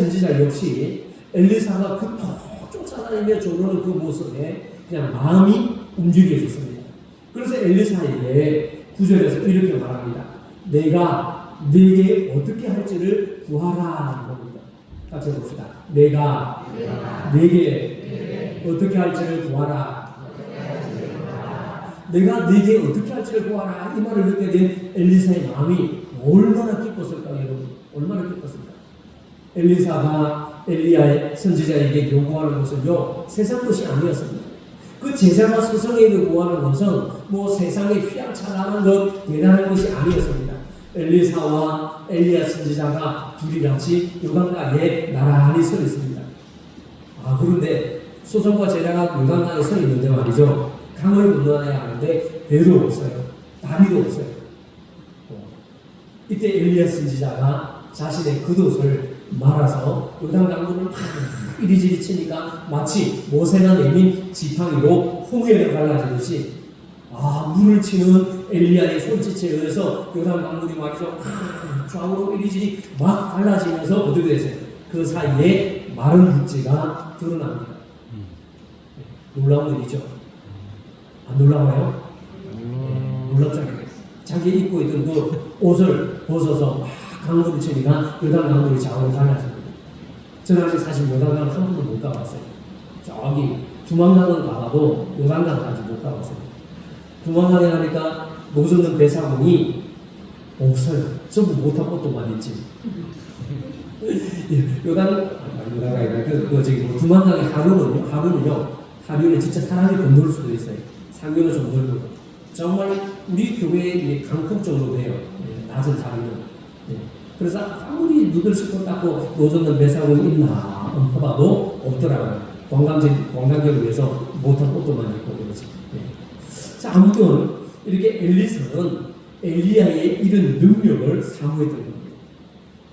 선지자 역시 엘리사가 그 쫓아다니며 조르는 그 모습에 그냥 마음이 움직여졌습니다. 그래서 엘리사에게 9절에서 이렇게 말합니다. 내가 네게 어떻게 할지를 구하라 합니다. 같이 해봅시다. 내가 네게 어떻게 할지를 구하라. 내가 네게 어떻게 할지를 구하라. 이 말을 듣게 된 엘리사의 마음이 얼마나 기뻤을까요, 여러분? 얼마나 기뻤을까? 엘리사가 엘리야의 선지자에게 요구하는 것은요, 세상 것이 아니었습니다. 그 제자가 스승에게 구하는 것은 뭐 세상에 휘황찬란한 것, 대단한 것이 아니었습니다. 엘리사와 엘리야 선지자가 둘이 같이 요단강에 나란히 서 있습니다. 그런데 스승과 제자가 요단강에 서 있는데 말이죠, 강을 건너야 하는데 배도 없어요. 다리도 없어요. 이때 엘리야 선지자가 자신의 겉옷을 말아서 요단강물을 막 이리저리 치니까 마치 모세가 내민 지팡이로 홍해를 갈라지듯이 물을 치는 엘리야의 손짓에 의해서 요단강물이 말이죠 좌우로 이리저리 막 갈라지면서 어떻게 되세요? 그 사이에 마른 육지가 드러납니다. 놀라운 일이죠. 안 놀라워요? 놀랍잖아요. 자기 입고 있던 그 옷을 벗어서 막 강물을 치니까 요단강물이 좌우로 갈라집니다. 저는 아직 사실 요단강 한 번도 못 가봤어요. 저기 두만강은 가봐도 요단강까지 못 가봤어요. 두만강에 가니까 노젓는 배사군이 없어요. 전부 못한 것도만 있지. 요단강이 아니라 두만강의 하류는 진짜 사람이 건널 수도 있어요. 상류는 좀 넓고 정말 우리 교회의 강폭 정도 돼요. 낮은 하류는. 그래서 아무리 눈을 씻고 닦고 노젓는 배사군이 있나 봐도 없더라고요. 관광객을 위해서 못한 것도만 있고 그러지. 자, 아무튼 이렇게 엘리사는 엘리야의 이런 능력을 사모했던 겁니다.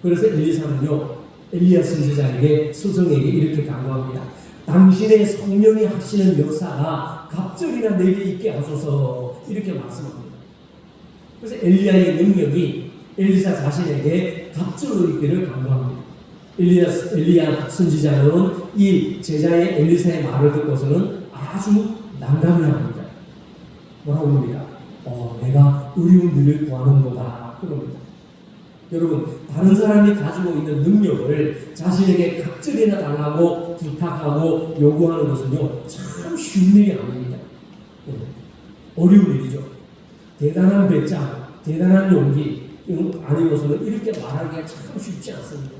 그래서 엘리사는요, 엘리야 선지자에게 스승에게 이렇게 강구합니다. 당신의 성령이 하시는 역사가 갑절이나 내게 있게 하소서, 이렇게 말씀합니다. 그래서 엘리야의 능력이 엘리사 자신에게 갑절로 있기를 강구합니다. 엘리야 선지자는 이 제자의 엘리사의 말을 듣고서는 아주 난감해합니다. 뭐라고 합니다. 내가 어려운 일을 구하는 거다, 그럽니다. 여러분, 다른 사람이 가지고 있는 능력을 자신에게 갑절이나 달라고 부탁하고 요구하는 것은요, 참 쉬운 일이 아닙니다. 어려운 일이죠. 대단한 배짱, 대단한 용기 아니고서는 이렇게 말하기가 참 쉽지 않습니다.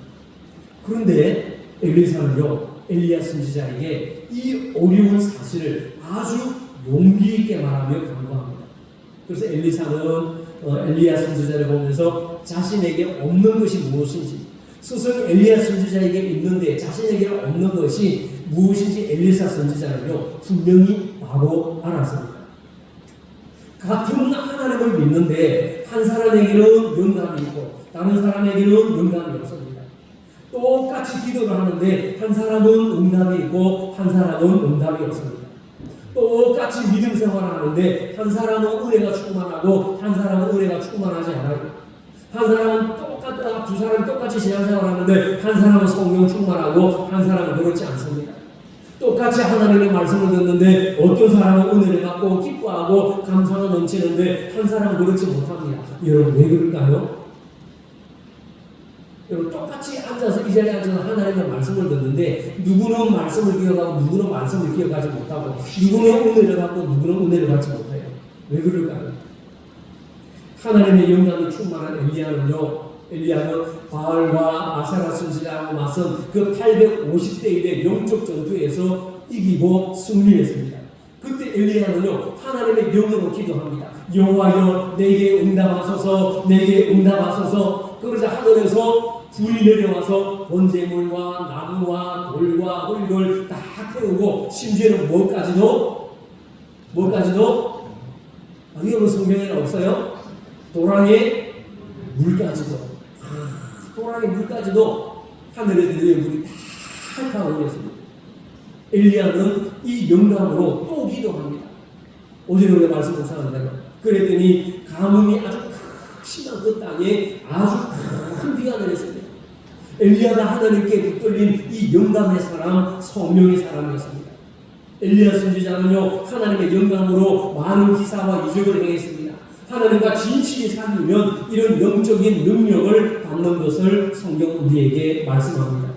그런데 엘리사는요, 엘리야 선지자에게 이 어려운 사실을 아주 용기 있게 말하며 강구합니다. 그래서 엘리사는 엘리야 선지자를 보면서 자신에게 없는 것이 무엇인지, 스승 엘리야 선지자에게 있는데 자신에게 없는 것이 무엇인지 엘리사 선지자는요, 분명히 바로 알았습니다. 같은 하나님을 믿는데 한 사람에게는 영감이 있고 다른 사람에게는 영감이 없습니다. 똑같이 기도를 하는데 한 사람은 응답이 있고 한 사람은 응답이 없습니다. 똑같이 믿음 생활을 하는데 한 사람은 은혜가 충만하고 한 사람은 은혜가 충만하지 않아요. 한 사람은 두 사람이 똑같이 신앙생활을 하는데 한 사람은 성령 충만하고 한 사람은 그렇지 않습니다. 똑같이 하나님의 말씀을 듣는데 어떤 사람은 은혜를 받고 기뻐하고 감사가 넘치는데 한 사람은 그렇지 못합니다. 여러분, 왜 그럴까요? 여러분, 똑같이 앉아서 이 자리에 앉아서 하나님의 말씀을 듣는데 누구는 말씀을 기억하고 누구는 말씀을 기억하지 못하고 누구는 은혜를 받고 누구는 은혜를 받지 못해요. 왜 그럴까요? 하나님의 영감이 충만한 엘리야는 바알과 아세라 선지자하고 맞선 그 850대 1의 영적 전투에서 이기고 승리했습니다. 그때 엘리야는요, 하나님의 영으로 기도합니다. 여호와여, 내게 응답하소서, 내게 응답하소서. 그러자 하늘에서 불이 내려와서 번제물과 나무와 돌과 흙을 다 태우고 심지어는 뭐까지도 여러분 성경에는 없어요? 도랑의 물까지도 하늘에서 내려온 물이 다 타오르겠습니다. 엘리야는 이 영감으로 또 기도합니다. 어제는 우리가 말씀 묵상한다고 그랬더니 가뭄이 아주 심한 그 땅에 아주 큰 비가 내렸습니다. 엘리야가 하나님께 붙들린 이 영감의 사람, 성령의 사람이었습니다. 엘리야 선지자는요, 하나님의 영감으로 많은 기사와 이적을 행했습니다. 하나님과 진실이 사귀면 이런 영적인 능력을 받는 것을 성경 우리에게 말씀합니다.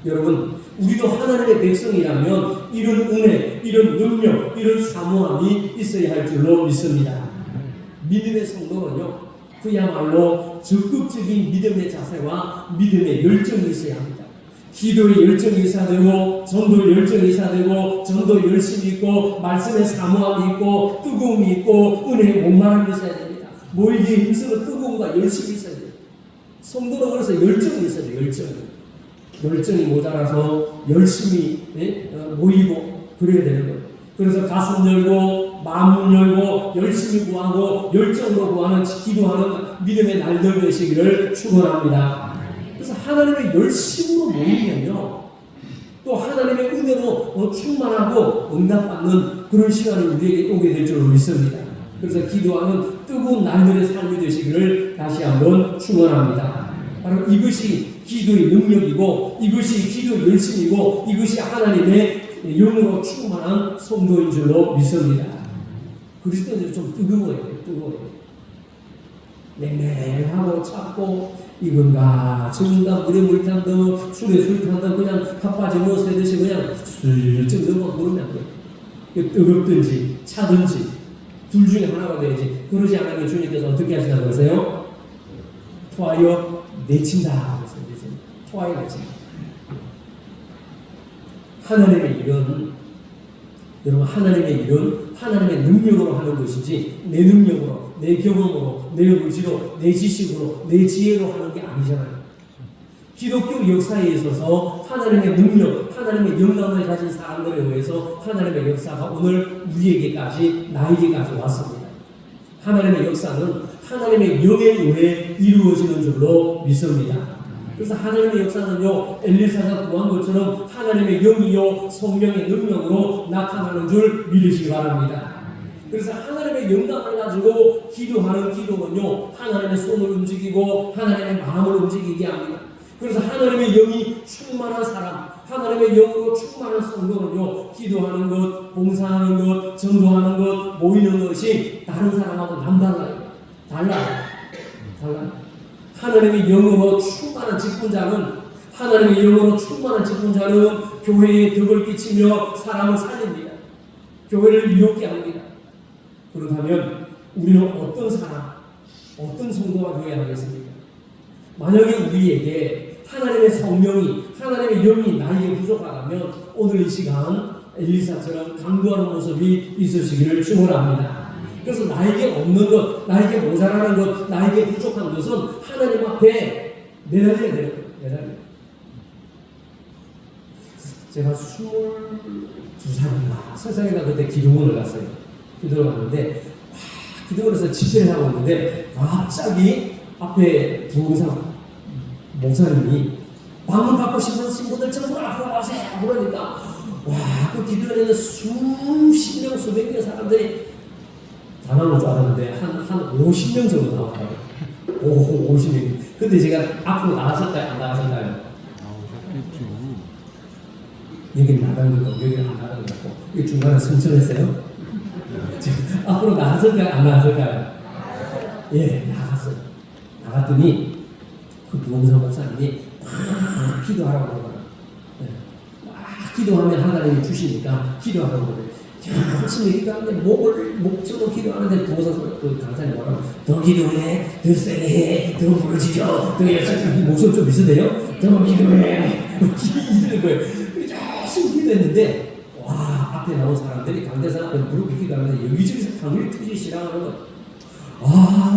여러분, 우리도 하나님의 백성이라면 이런 은혜, 이런 능력, 이런 사모함이 있어야 할 줄로 믿습니다. 믿음의 성도는요, 그야말로 적극적인 믿음의 자세와 믿음의 열정이 있어야 합니다. 기도의 열정이 있어야 되고, 전도의 열정이 있어야 되고, 전도 열심히 있고, 말씀의 사모함이 있고, 뜨거움이 있고, 은혜의 목마름이 있어야 됩니다. 모이기에 힘쓰는 뜨거움과 열심이 있어야 돼요. 성도는 그래서 열정이 있어야 돼요. 열정이 모자라서 열심히 모이고 그래야 되는 거예요. 그래서 가슴 열고 마음 열고 열심히 구하고 열정으로 구하는 기도하는 믿음의 날들 되시기를 축원합니다. 그래서 하나님의 열심으로 모이면요, 또 하나님의 은혜로 충만하고 응답받는 그런 시간이 우리에게 오게 될 줄 믿습니다. 그래서 기도하는 뜨거운 날들의 삶이 되시기를 다시 한번 축원합니다. 바로 이것이 기도의 능력이고, 이것이 기도의 열심이고, 이것이 하나님의 영으로 충만한 성도인 줄로 믿습니다. 그리스도인들이 좀 뜨거워야 돼요. 냉랭하고 차고, 이건가 저건가 물에 물 탄다, 술에 술 탄다, 그냥 핫바지 뭐 새듯이 그냥 슬쩍 넘어 모르면 안 돼요. 뜨겁든지 차든지 둘 중에 하나가 돼야지. 그러지 않으면 주님께서 어떻게 하시다고 하세요? 토하여 내친다. 토하여 내친다. 하나님의 일은, 여러분, 하나님의 일은 하나님의 능력으로 하는 것이지 내 능력으로, 내 경험으로, 내 의지로, 내 지식으로, 내 지혜로 하는 게 아니잖아요. 기독교 역사에 있어서 하나님의 능력, 하나님의 영감을 가진 사람들에 의해서 하나님의 역사가 오늘 우리에게까지, 나에게까지 왔습니다. 하나님의 역사는 하나님의 영에 의해 이루어지는 줄로 믿습니다. 그래서 하나님의 역사는요, 엘리사가 구한 것처럼 하나님의 영이요 성령의 능력으로 나타나는 줄 믿으시기 바랍니다. 그래서 하나님의 영감을 가지고 기도하는 기도는요, 하나님의 손을 움직이고 하나님의 마음을 움직이게 합니다. 그래서 하나님의 영이 충만한 사람, 하나님의 영으로 충만한 성도는요, 기도하는 것, 봉사하는 것, 전도하는 것, 모이는 것이 다른 사람하고 남달라요. 달라요. 하나님의 영으로 충만한 직분자는, 하나님의 영으로 충만한 직분자는 교회에 덕을 끼치며 사람을 살립니다. 교회를 이롭게 합니다. 그렇다면 우리는 어떤 사람, 어떤 성도가 되어야 하겠습니까? 만약에 우리에게 하나님의 성령이, 하나님의 영이 나에게 부족하다면 오늘 이 시간 엘리사처럼 강구하는 모습이 있으시기를 축원합니다. 그래서 나에게 없는 것, 나에게 모자라는 것, 나에게 부족한 것은 하나님 앞에 내달려야 되는 거예요. 내달려. 제가 22살인가 세상에가 그때 기도원을 갔어요. 기도를 갔는데 기도원에서 집회를 하고 있는데 갑자기 앞에 부흥사 목사님이 방문 받고 싶은 신부들 전부 앞으로 나오세요. 그러니까 그 기도원에는 수십 명, 수백 명 사람들이 다 나올 줄 알았는데 한 50명 정도 나왔더라고요. 50명. 근데 제가 앞으로 나왔을까요? 안 나왔을까요? 나오셨겠죠. 여기 나가는 거고 여기 안 나가는 거고 여기 중간에 승천했어요? 앞으로 나왔을까요? 안 나왔을까요? 예, 나갔어요. 나갔더니 그 부흥사 목사님이 막 기도하라고 그러더라고요. 네. 막 기도하면 하나님이 주시니까 기도하라고 그래요. 열심히 기도하는데 목적으로 기도하는데 부흥사 그 강사님 뭐라고 더 기도해, 더 세게 해, 더 부르짖어, 더 열심히. 목소리 좀 비슷해요? 더 기도해 이러는 거예요. 열심히 기도했는데 앞에 나온 사람들이 강대상 앞에 무릎 기도하는데 여기저기서 방울이 터지기 시작하는 거예요.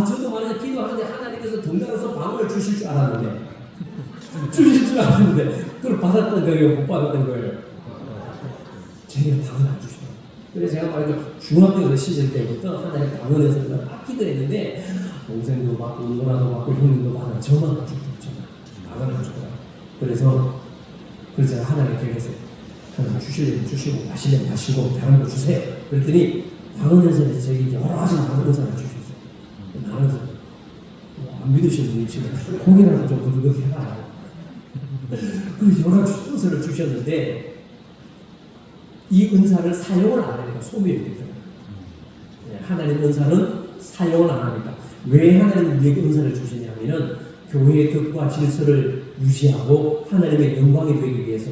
저도 말이야 기도하는데 하나님께서 덩달아서 방울을 주실 줄 알았는데 주실 줄 알았는데 그걸 받았던 거예요? 못 받았던 거예요? 제가 방을 안 주시더라고요. 그래서 제가 말이야 중학교 시절 때부터 하나님 방언에서 막 기도했는데 동생도 받고 누나도 받고 형님도 받고 저만 안 주고 방언을 주더라고요. 그래서 제가 하나님께 그래서 하나님 주시려면 주시고 마시려면 마시고 다른 거 주세요. 그랬더니 방언에서 저에게 여러 가지 방언을 주셨어요. 나는 안 믿으시는 분이 지금 고개라도 좀 부드럽게 해라. 그 여러 은사를 주셨는데 이 은사를 사용을 안 하니까 소멸이 되더라고요. 하나님 은사는 사용을 안 합니다. 왜 하나님 우리에게 은사를 주시냐면은 교회의 덕과 질서를 유지하고 하나님의 영광이 되기 위해서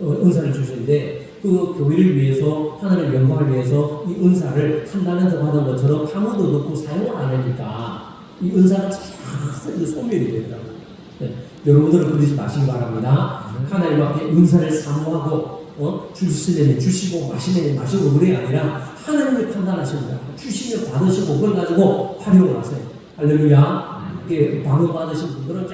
은사를 주시는데 그 교회를 위해서 하나님의 영광을 위해서 이 은사를 한 달란트 받은 것처럼 아무도 넣고 사용을 안 하니까 이 은사가 쫙 소멸이 되더라고요. 네. 여러분들은 그러지 마시기 바랍니다. 하나님 앞에 은사를 사모하고 주시려면 주시고 마시려면 마시고 그게 아니라 하나님이 판단하십니다. 주시면 받으시고 그걸 가지고 활용을 하세요. 할렐루야. 방어 받으신 분들은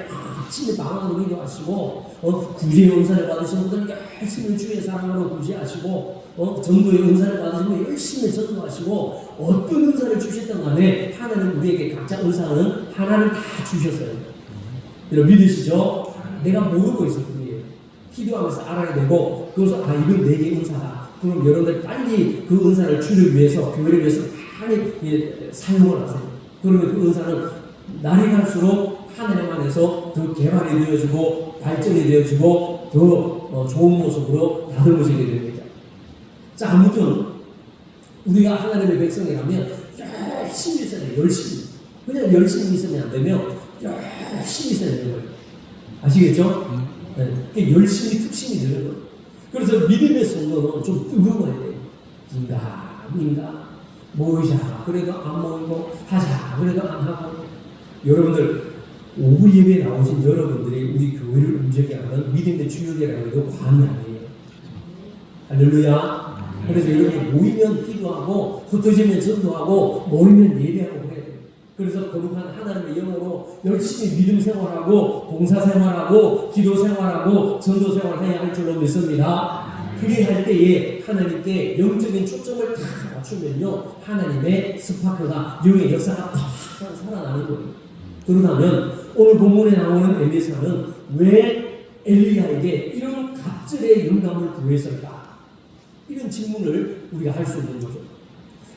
열심히 방어를 기도하시고 구제의 은사를 받으신 분들은 열심히 주의 사랑으로 구제하시고 전도의 은사를 받으신 분은 열심히 전도하시고 어떤 은사를 주셨던 간에 하나님 우리에게 각자 은사는 하나님 다 주셨어요. 여러분 믿으시죠? 내가 모르고 있을 뿐이에요. 기도하면서 알아야 되고 그래서 이건 내게 은사다. 그럼 여러분들 빨리 그 은사를 주를 위해서 교회를 위해서 많이 사용을 하세요. 그러면 그 은사는 날이 갈수록 하나님 안에서 더 개발이 되어지고 발전이 되어지고 더 좋은 모습으로 다듬어지게 됩니다. 자, 아무튼 우리가 하나님의 백성이라면 열심히 있어야 돼요. 열심히. 그냥 열심히 있으면 안 되며 열심히 있어야 되는 거예요. 아시겠죠? 네. 열심히 특심이 되는 거예요. 그래서 믿음의 성도는 좀 뜨거워야 돼요. 민가 모이자 그래도 안 모이고 하자 그래도 안 하고. 여러분들 오후 예배에 나오신 여러분들이 우리 교회를 움직이게 하는 믿음의 주역이라고 해도 과언이 아니에요. 할렐루야. 그래서 여러분이 모이면 기도하고 흩어지면 전도하고 모이면 예배하고 그래야 돼요. 그래서 거룩한 하나님의 영으로 열심히 믿음 생활하고 봉사 생활하고 기도 생활하고 전도 생활해야 할 줄로 믿습니다. 그렇게 할 때에 하나님께 영적인 초점을 다 맞추면요 하나님의 스파크가 영의 역사가 팍 살아나는 거예요. 그러다면 오늘 본문에 나오는 엘리사는 왜 엘리야에게 이런 갑절의 영감을 구했을까? 이런 질문을 우리가 할 수 있는 거죠.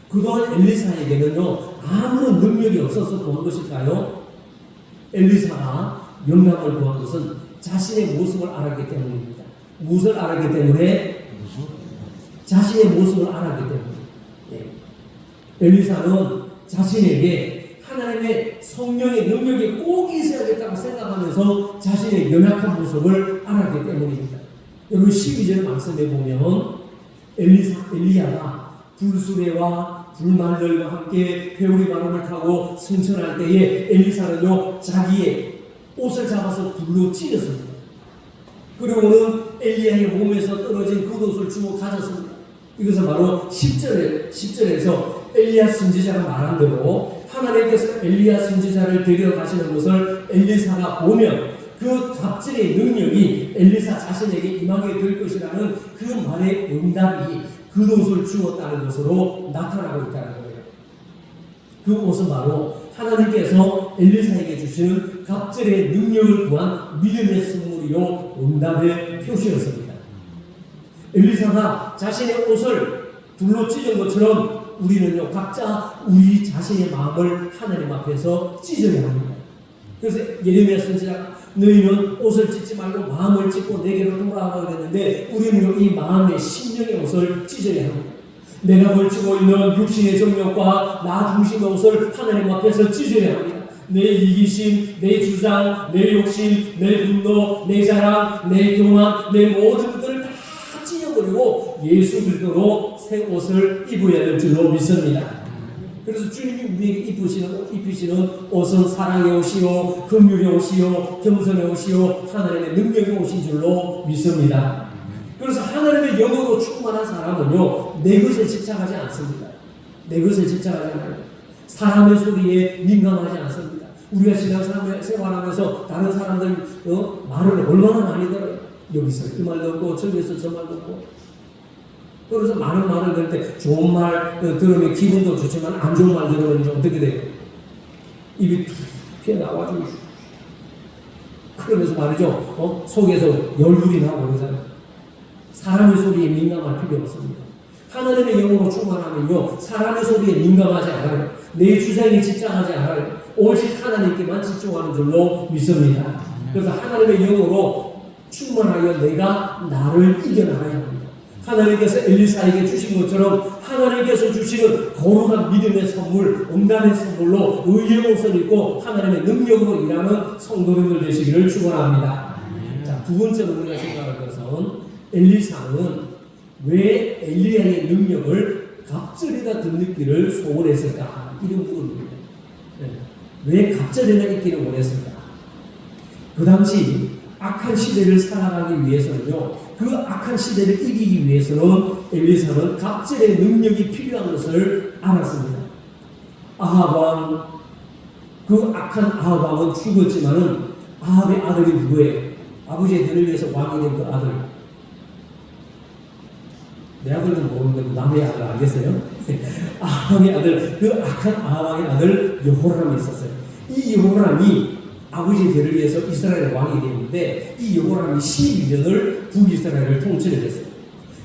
그동안 엘리사에게는요 아무런 능력이 없어서 구한 것일까요? 엘리사가 영감을 구한 것은 자신의 모습을 알았기 때문입니다. 무엇을 알았기 때문에? 자신의 모습을 알았기 때문에. 네. 엘리사는 자신에게 하나님의 성령의 능력이 꼭 있어야겠다고 생각하면서 자신의 연약한 모습을 알았기 때문입니다. 여러분 12절 말씀에 보면 엘리야가 불수레와 불만들과 함께 회오리 바람을 타고 승천할 때에 엘리사는요 자기의 옷을 잡아서 불로 찢었습니다. 그리고는 엘리야의 몸에서 떨어진 겉옷을 주워 가졌습니다. 이것은 바로 10절에서 엘리야 선지자가 말한 대로 하나님께서 엘리야 선지자를 데려가시는 것을 엘리사가 보면 그 갑절의 능력이 엘리사 자신에게 임하게 될 것이라는 그 말의 응답이 그 옷을 주었다는 것으로 나타나고 있다는 거예요. 그 옷은 바로 하나님께서 엘리사에게 주시는 갑절의 능력을 구한 믿음의 선물이요 응답의 표시였습니다. 엘리사가 자신의 옷을 불로 찢은 것처럼 우리는요 각자 우리 자신의 마음을 하나님 앞에서 찢어야 합니다. 그래서 예레미야 선지자가 너희는 옷을 찢지 말고 마음을 찢고 내게로 돌아가라 그랬는데 우리는 이 마음의 심령의 옷을 찢어야 합니다. 내가 걸치고 있는 육신의 정욕과 나 중심의 옷을 하나님 앞에서 찢어야 합니다. 내 이기심, 내 주장, 내 욕심, 내 분노, 내 자랑, 내 교만, 내 모든 것들을 다 찢어버리고 예수 그리스도로 새 옷을 입어야 될 줄로 믿습니다. 그래서 주님이 우리에게 입히시는 옷은 사랑의 옷이요, 긍휼의 옷이요, 겸손의 옷이요, 하나님의 능력의 옷인 줄로 믿습니다. 그래서 하나님의 영으로 충만한 사람은요, 내 것에 집착하지 않습니다. 내 것에 집착하지 않아요. 사람의 소리에 민감하지 않습니다. 우리가 신앙생활하면서 다른 사람들 말을 얼마나 많이 들어요. 여기서 이 말 듣고 저기서 저 말 듣고. 그래서 많은 말을 들을 때 좋은 말 들으면 기분도 좋지만 안 좋은 말 들으면 어떻게 돼요? 입이 튀어 나와주고 그러면서 말이죠. 속에서 열불이 나고 그러잖아요. 사람의 소리에 민감할 필요 없습니다. 하나님의 영으로 충만하면요 사람의 소리에 민감하지 않아요. 내 주장에 집착하지 않아요. 오직 하나님께만 집중하는 줄로 믿습니다. 그래서 하나님의 영으로 충만하여 내가 나를 이겨나가야 합니다. 하나님께서 엘리사에게 주신 것처럼 하나님께서 주시는 거룩한 믿음의 선물, 응답의 선물로 의의 옷을 입고 하나님의 능력으로 일하는 성도님들 되시기를 축원합니다. 자, 두 번째로 우리가 생각할 것은 엘리사는 왜 엘리야의 능력을 갑절에다 덧입기를 소원했을까? 이런 부분입니다. 왜 갑절에다 있기를 원했을까? 그 당시 악한 시대를 살아가기 위해서는요, 그 악한 시대를 이기기 위해서는 엘리사는 갑절의 능력이 필요한 것을 알았습니다. 아합 왕, 그 악한 아합 왕은 죽었지만은 아합의 아들이 누구예요? 아버지의 대를 위해서 왕이 된 그 아들. 내 아들은 모르는데 남의 아들 알겠어요? 아합의 아들, 그 악한 아합 왕의 아들 여호람이 있었어요. 이 여호람이 아버지의 대를 위해서 이스라엘 왕이 되었는데 이 여호람이 12년을 북이스라엘을 통치를 했어요.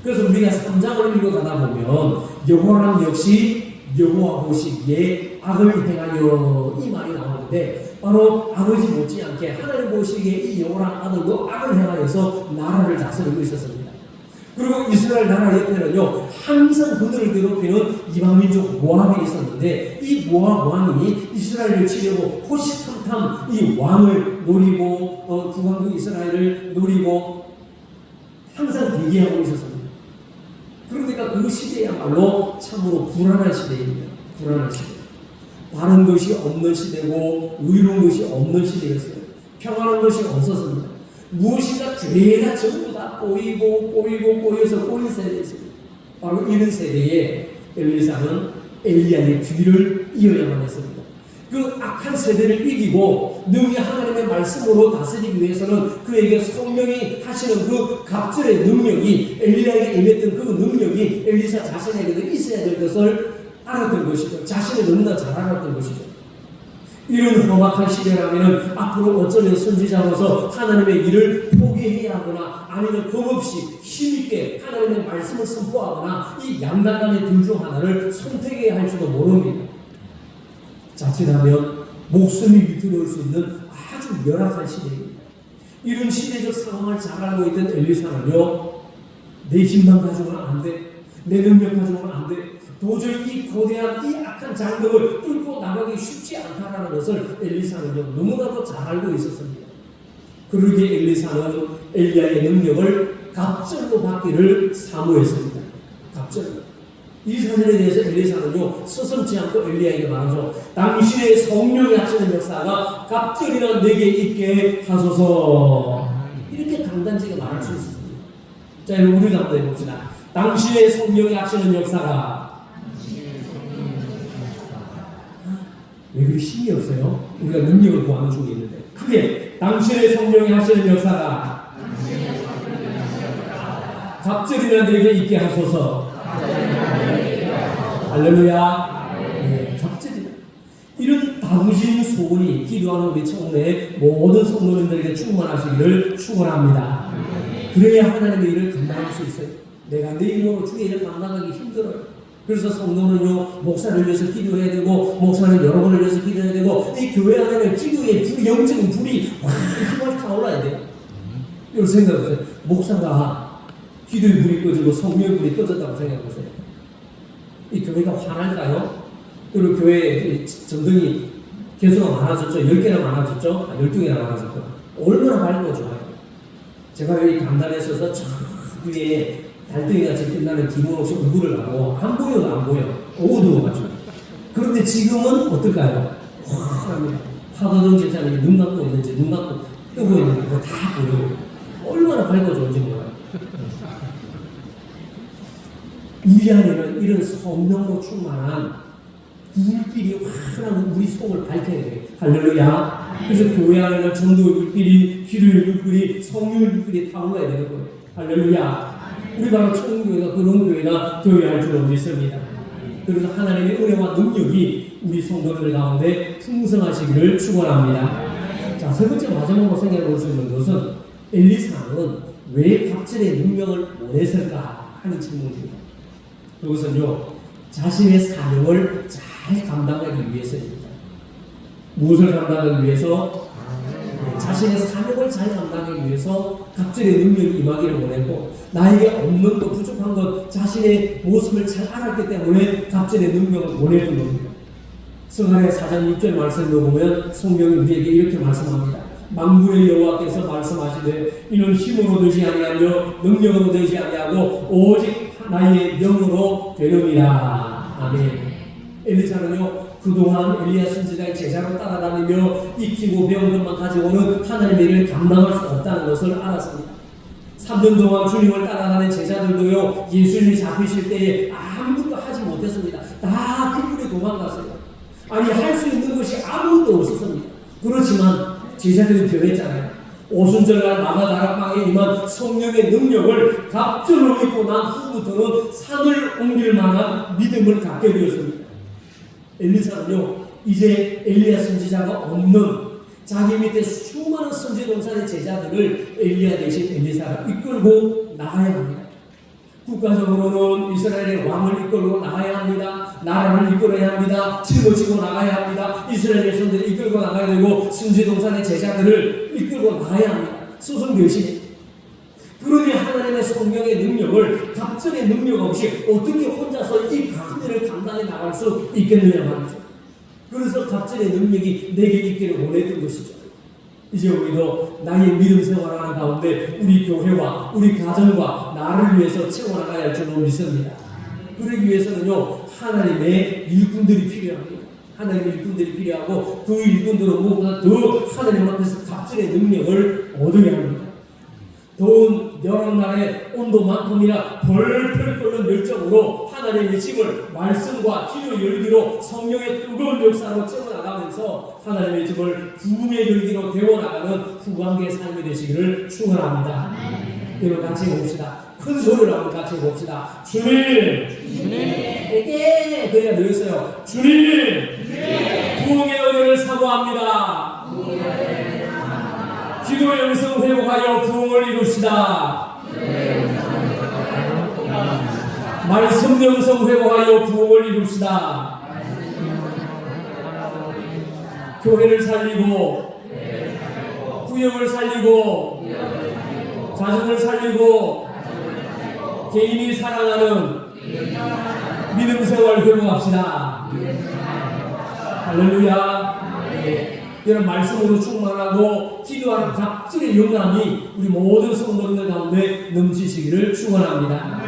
그래서 우리가 3장을 읽어가다 보면 여호람 역시 여호와 보시기에 악을 행하여 이 말이 나오는데 바로 아버지 못지않게 하나님 보시기에 이 여호람 아들도 악을 행하여서 나라를 다스리고 있었습니다. 그리고 이스라엘 나라 옆에는요 항상 그들을 괴롭히는 이방민족 모압이 있었는데 이 모압 왕이 이스라엘을 치려고 호시탐탐 이 왕을 노리고 북왕국 이스라엘을 노리고 항상 대기하고 있었습니다. 그러니까 그 시대야말로 참으로 불안한 시대입니다. 불안한 시대. 바른 것이 없는 시대고 의로운 것이 없는 시대였어요. 평안한 것이 없었습니다. 무엇인가 죄가 전부 다 꼬여서 꼬인 세대였습니다. 바로 이런 세대에 엘리사는 엘리야의 뒤를 이어야만 했습니다. 그 악한 세대를 이기고 능히 하나님의 말씀으로 다스리기 위해서는 그에게 성령이 하시는 그 갑절의 능력이 엘리야에게 임했던 그 능력이 엘리사 자신에게도 있어야 될 것을 알았던 것이죠. 자신을 너무나 잘 알았던 것이죠. 이런 험악한 시대라면 앞으로 어쩌면 선지자로서 하나님의 일을 포기해야 하거나 아니면 겁없이 힘있게 하나님의 말씀을 선포하거나 이 양단간의 둘 중 하나를 선택해야 할지도 모릅니다. 자칫하면 목숨이 위태로울 수 있는 아주 열악한 시대입니다. 이런 시대적 상황을 잘 알고 있던 엘리사는요, 내 힘만 가지고는 안 돼, 내 능력 가지고는 안 돼, 도저히 이 거대한 이 악한 장벽을 뚫고 나가기 쉽지 않다라는 것을 엘리사는요 너무나도 잘 알고 있었습니다. 그러기에 엘리사는 엘리야의 능력을 갑절로 받기를 사모했습니다. 갑절로. 이 사실에 대해서 엘리사는요 서슴지 않고 엘리야에게 말하죠. 당신의 성령이 하시는 역사가 갑절이나 내게 있게 하소서. 이렇게 강단지게 말할 수 있습니다. 자, 여러분 우리가 한번 해봅시다. 당신의 성령이 하시는 역사가 왜 그리 힘이 없어요? 우리가 능력을 구하는 중에 있는데 크게 당신의 성령이 하시는 역사가 갑절이나 내게 있게 하소서. 할렐루야. 네, 갑절이나 이런 다부진 소원이 기도하는 우리 청년의 모든 성도님들에게 충만하시기를 축원합니다. 그래야 하나님의 일을 감당할 수 있어요. 내가 내 힘으로 주의 일을 감당하기 힘들어요. 그래서 성도는요 목사를 위해서 기도해야 되고 목사는 여러분을 위해서 기도해야 되고 이 교회 안에는 기도의 불, 영적인 불이 확 타올라야 돼요. 이런 생각해보세요. 목사가 기도의 불이 꺼지고 성령의 불이 꺼졌다고 생각해보세요. 이 교회가 화날까요? 그리고 교회에 전등이 개수가 많아졌죠. 10개나 많아졌죠. 12개나 많아졌죠. 얼마나 밝고 좋아요. 제가 여기 강단에 서서 저 위에 달덩이같이 빛나는 기모없이 얼굴을 하고 안 보여도 안 보여. 어두워가지고. 그런데 지금은 어떨까요? 화합니다. 파도동 집사님이 눈 감고 있는지 눈 감고 뜨고 있는지 그거 다 보여요. 얼마나 밝아졌는지 몰라요. 우리 안에는 이런 성령으로 충만한 불길이 환한 우리 속을 밝혀야 돼요. 할렐루야. 그래서 교회 안에는 전도의 불길이, 기도의 불길이, 성령의 불길이 타올라야 되는 거예요. 할렐루야. 우리 바로 천국교회가 그런 교회가 되어야 할 줄 믿습니다. 그래서 하나님의 은혜와 능력이 우리 성도들 가운데 풍성하시기를 축원합니다. 자, 세 번째 마지막으로 생각해 볼 수 있는 것은 엘리사는 왜 갑절의 능력을 원했을까 하는 질문입니다. 그것은요 자신의 사명을 잘 감당하기 위해서입니다. 무엇을 감당하기 위해서? 자신의 사명을 잘 감당하기 위해서 갑절의 능력이 임하기를 원했고, 나에게 없는 것, 부족한 것, 자신의 모습을 잘 알았기 때문에 갑절의 능력을 원했던 겁니다. 성한의 4장 6절 말씀을 보면 성경이 우리에게 이렇게 말씀합니다. 만군의 여호와께서 말씀하시되 이는 힘으로 되지 아니하며 능력으로 되지 아니하고 오직 나의 영으로 되느니라. 아멘. 엘리사는요, 그동안 엘리야 선지자의 제자로 따라다니며 익히고 배운 것만 가지고는 하나님의 일을 감당할 수 없다는 것을 알았습니다. 3년 동안 주님을 따라가는 제자들도요, 예수님이 잡히실 때에 아무것도 하지 못했습니다. 다 그분에 도망갔어요. 아니, 할 수 있는 것이 아무것도 없었습니다. 그렇지만 제자들이 변했잖아요. 오순절날 마가다락방에 임한 성령의 능력을 갑절로 입고 난 후부터는 산을 옮길 만한 믿음을 갖게 되었습니다. 엘리사는요, 이제 엘리야 선지자가 없는 자기 밑에 수많은 선지동산의 제자들을 엘리야 대신 엘리사가 이끌고 나가야 합니다. 국가적으로는 이스라엘의 왕을 이끌고 나가야 합니다. 나라를 이끌어야 합니다. 짊어지고 나가야 합니다. 이스라엘의 손들을 이끌고 나가야 되고 선지동산의 제자들을 이끌고 나가야 합니다. 소송교시. 그러니 하나님의 성령의 능력을 갑절의 능력 없이 어떻게 혼자서 이 큰 일을 감당해 나갈 수 있겠느냐 말이죠. 그래서 갑절의 능력이 내게 있기를 원했던 것이죠. 이제 우리도 나의 믿음 생활하는 가운데 우리 교회와 우리 가정과 나를 위해서 채워나가야 할 줄로 믿습니다. 그러기 위해서는요, 하나님의 일꾼들이 필요합니다. 하나님의 일꾼들이 필요하고 그 일꾼들은 무엇보다 더 하나님 앞에서 갑절의 능력을 얻어야 합니다. 더운 여름날의 온도만큼이나 벌벌 끓는 열정으로 하나님의 집을 말씀과 기도 열기로 성령의 뜨거운 역사로 채워나가면서 하나님의 집을 부흥의 열기로 데워나가는 후관계의 삶이 되시기를 축원합니다. 여러분 같이 봅시다. 큰 소리로 한번 같이 봅시다. 주님! 에게! 그래야 되겠어요. 주님! 부흥의 은혜를 사모합니다. 기도의 음성 회복하여 부흥을 이룹시다. 말씀 영성 회복하여 부흥을 이룹시다. 교회를 살리고 구역을 살리고 가정을 살리고 개인이 사랑하는 믿음 생활 회복합시다. 할렐루야. 네. 이런 말씀으로 충만하고 기도하는 갑절의 영감이 우리 모든 성도들 가운데 넘치시기를 축원합니다.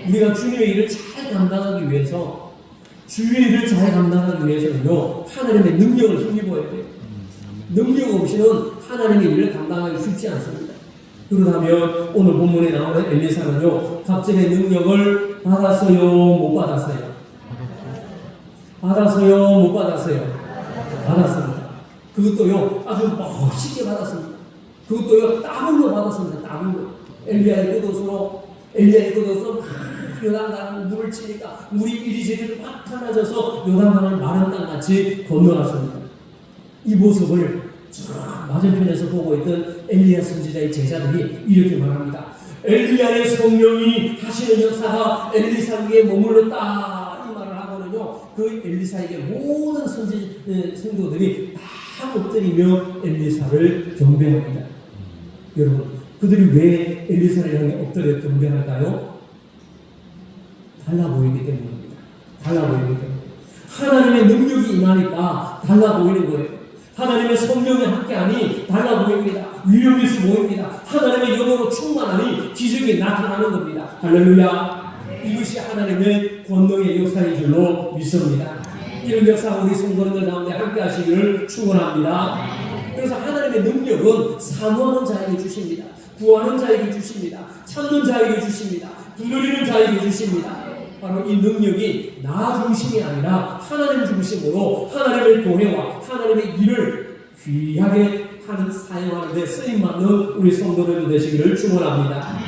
우리가 주님의 일을 잘 감당하기 위해서, 주의 일을 잘 감당하기 위해서는요, 하나님의 능력을 힘입어야 돼요. 능력 없이는 하나님의 일을 감당하기 쉽지 않습니다. 그러다면 오늘 본문에 나오는 엘리사는요, 갑절의 능력을 받았어요, 못 받았어요? 받았어요, 못 받았어요? 받았습니다. 그것도요, 아주 멋있게 받았습니다. 그것도요, 따블로 받았습니다. 따블로. 엘리야의 끄옷으로 요단강을 물을 치니까 물이 이리저리 막 갈라져서 요단강을 마른 땅같이 건너갔습니다. 이 모습을 맞은편에서 보고 있던 엘리야 선지자의 제자들이 이렇게 말합니다. 엘리야의 성령이 하시는 역사가 엘리사 위에 머물렀다, 이 말을 하고는요, 그 엘리사에게 모든 성도들이 다 엎드리며 엘리사를 경배합니다. 여러분, 그들이 왜 엘리사를 향해 엎드려 경배할까요? 달라 보이기 때문입니다. 달라 보이기 때문에. 하나님의 능력이 임하니까 달라 보이는 거예요. 하나님의 성령이 함께하니 달라 보입니다. 위력 있어 보입니다. 하나님의 영으로 충만하니 기적이 나타나는 겁니다. 할렐루야. 이것이 하나님의 권능의 역사인 줄로 믿습니다. 이런 역사가 우리 성도들 가운데 함께 하시기를 축원합니다. 그래서 하나님의 능력은 사모하는 자에게 주십니다. 구하는 자에게 주십니다. 찾는 자에게 주십니다. 두드리는 자에게 주십니다. 바로 이 능력이 나 중심이 아니라 하나님 중심으로 하나님의 교회와 하나님의 일을 귀하게 하는, 사용하는 데 쓰임받는 우리 성도들 되시기를 축원합니다.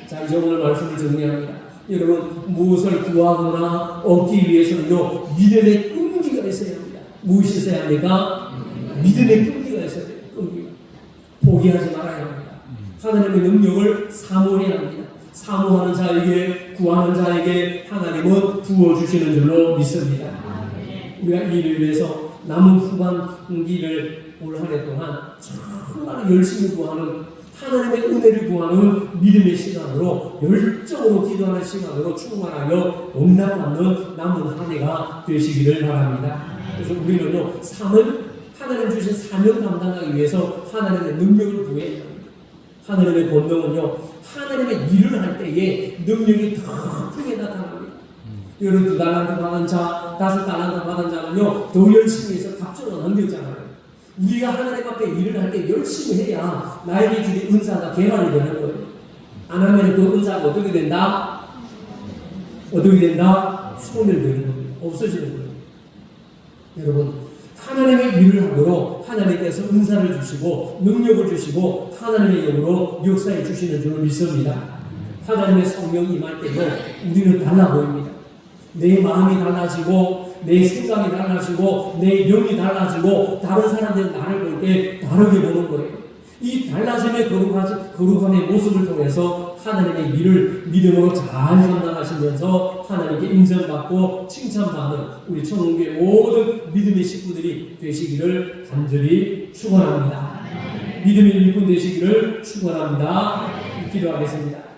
자, 이제 오늘 말씀을 정리합니다. 여러분, 무엇을 구하거나 얻기 위해서는요, 믿음의 끈기가 있어야 합니다. 무엇이 있어야 합니까? 믿음의 끈기가 있어야 돼요. 끈기가. 포기하지 말아야 합니다. 하나님의 능력을 사모해야 합니다. 사모하는 자에게, 구하는 자에게 하나님은 부어주시는 줄로 믿습니다. 우리가 이 일을 위해서 남은 후반기를 올 한 해 동안 정말 열심히 구하는 하나님의 은혜를 구하는 믿음의 시간으로 열정으로 기도하는 시간으로 충만하여 응답받는 남은 한 해가 되시기를 바랍니다. 그래서 우리는요 하나님 주신 사명 감당하기 위해서 하나님의 능력을 구해야 합니다. 하나님의 권능은요 하나님의 일을 할 때에 능력이 더 크게 나타납니다. 여러분 2달란트 받은 자, 5달란트 받은 자는요 더 열심히 해서 갑절을 넘겼잖아요. 우리가 하나님 앞에 일을 할 때 열심히 해야 나에게 주신 은사가 개발이 되는 거예요. 안 하면 그 은사가 어떻게 된다? 어떻게 된다? 소멸되는 겁니다. 없어지는 거예요. 여러분 하나님의 일을 하도록 하나님께서 은사를 주시고 능력을 주시고 하나님의 영으로 역사해 주시는 줄을 믿습니다. 하나님의 성령이 임할 때도 우리는 달라 보입니다. 내 마음이 달라지고 내 생각이 달라지고 내 영이 달라지고 다른 사람들은 나를 볼 때 다르게 보는 거예요. 이 달라짐의 거룩함의 모습을 통해서 하나님의 일을 믿음으로 잘 감당하시면서 하나님께 인정받고 칭찬받는 우리 청운교회 모든 믿음의 식구들이 되시기를 간절히 축원합니다. 믿음의 일꾼 되시기를 축원합니다. 기도하겠습니다.